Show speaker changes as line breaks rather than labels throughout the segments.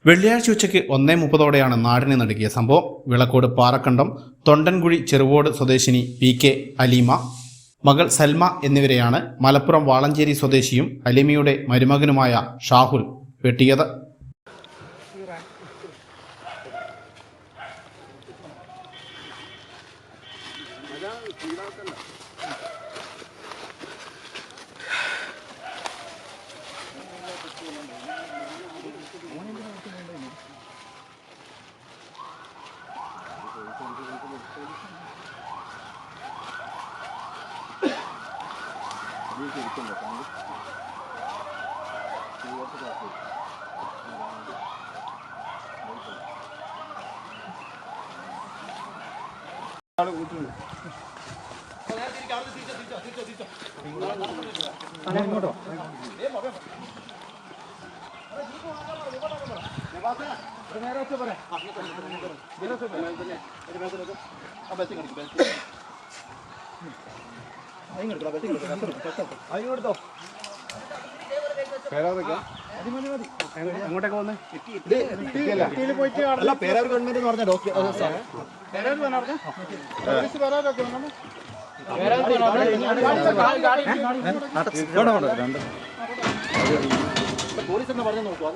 വെള്ളിയാഴ്ച ഉച്ചയ്ക്ക് 1:30 നാടിനെ നടുക്കിയ സംഭവം. വിളക്കോട് പാറക്കണ്ടം തൊണ്ടൻകുഴി ചെറുവോട് സ്വദേശിനി PK അലീമ, മകൾ സൽമ എന്നിവരെയാണ് മലപ്പുറം വാളഞ്ചേരി സ്വദേശിയും അലീമയുടെ മരുമകനുമായ ഷാഹുൽ വെട്ടിയത്. അങ്ങോട്ടേക്ക് വന്നേ അല്ല പേരാവൂർ ഗവൺമെന്റ് എന്ന് പറഞ്ഞ ഡോക്ടർ പോലീസ് എന്ന് പറഞ്ഞു നോക്കുക.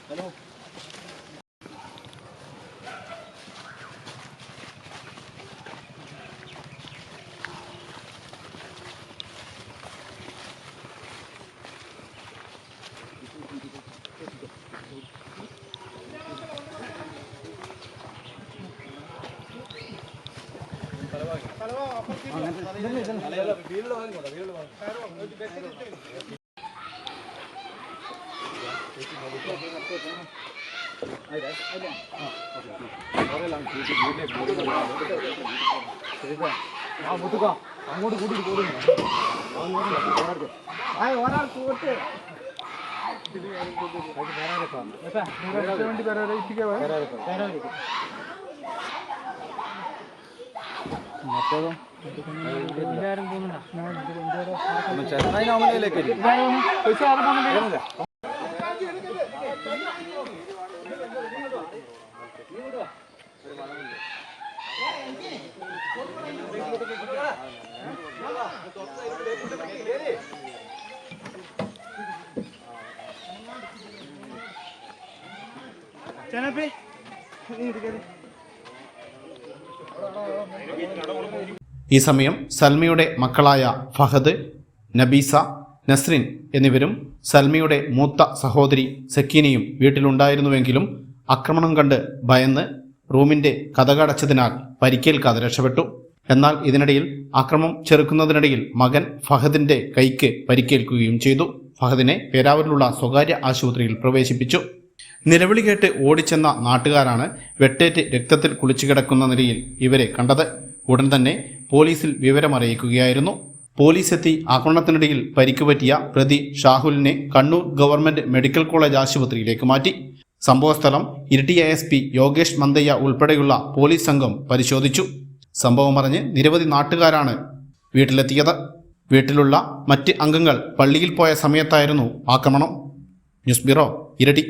ഹലോ അങ്ങോട്ട് കൂട്ടിട്ട് പോകുന്നു. ഒരാൾ കൂട്ട് മറ്റേതോ എല്ലാരും പോകുന്നുണ്ടോ? ഈ സമയം സൽമയുടെ മക്കളായ ഫഹദ്, നബീസ, നസ്രിൻ എന്നിവരും സൽമയുടെ മൂത്ത സഹോദരി സക്കീനയും വീട്ടിലുണ്ടായിരുന്നുവെങ്കിലും ആക്രമണം കണ്ട് ഭയന്ന് റൂമിന്റെ കതകടച്ചതിനാൽ പരിക്കേൽക്കാതെ രക്ഷപ്പെട്ടു. എന്നാൽ ഇതിനിടയിൽ ആക്രമണം ചെറുക്കുന്നതിനിടയിൽ മകൻ ഫഹദിന്റെ കൈക്ക് പരിക്കേൽക്കുകയും ചെയ്തു. ഫഹദിനെ പേരാവൂരിലുള്ള സ്വകാര്യ ആശുപത്രിയിൽ പ്രവേശിപ്പിച്ചു. നിലവിളി കേട്ട് ഓടിച്ചെന്ന നാട്ടുകാരാണ് വെട്ടേറ്റ് രക്തത്തിൽ കുളിച്ചു കിടക്കുന്ന നിലയിൽ ഇവരെ കണ്ടത്. ഉടൻ തന്നെ പോലീസിൽ വിവരമറിയിക്കുകയായിരുന്നു. പോലീസ് എത്തി ആക്രമണത്തിനിടയിൽ പരിക്കുപറ്റിയ പ്രതി ഷാഹുലിനെ കണ്ണൂർ ഗവൺമെന്റ് മെഡിക്കൽ കോളേജ് ആശുപത്രിയിലേക്ക് മാറ്റി. സംഭവസ്ഥലം ഇരിട്ടി ASP യോഗേഷ് മന്തയ്യ ഉൾപ്പെടെയുള്ള പോലീസ് സംഘം പരിശോധിച്ചു. സംഭവം അറിഞ്ഞ് നിരവധി നാട്ടുകാരാണ് വീട്ടിലെത്തിയത്. വീട്ടിലുള്ള മറ്റ് അംഗങ്ങൾ പള്ളിയിൽ പോയ സമയത്തായിരുന്നു ആക്രമണം. News bureau, Iritty.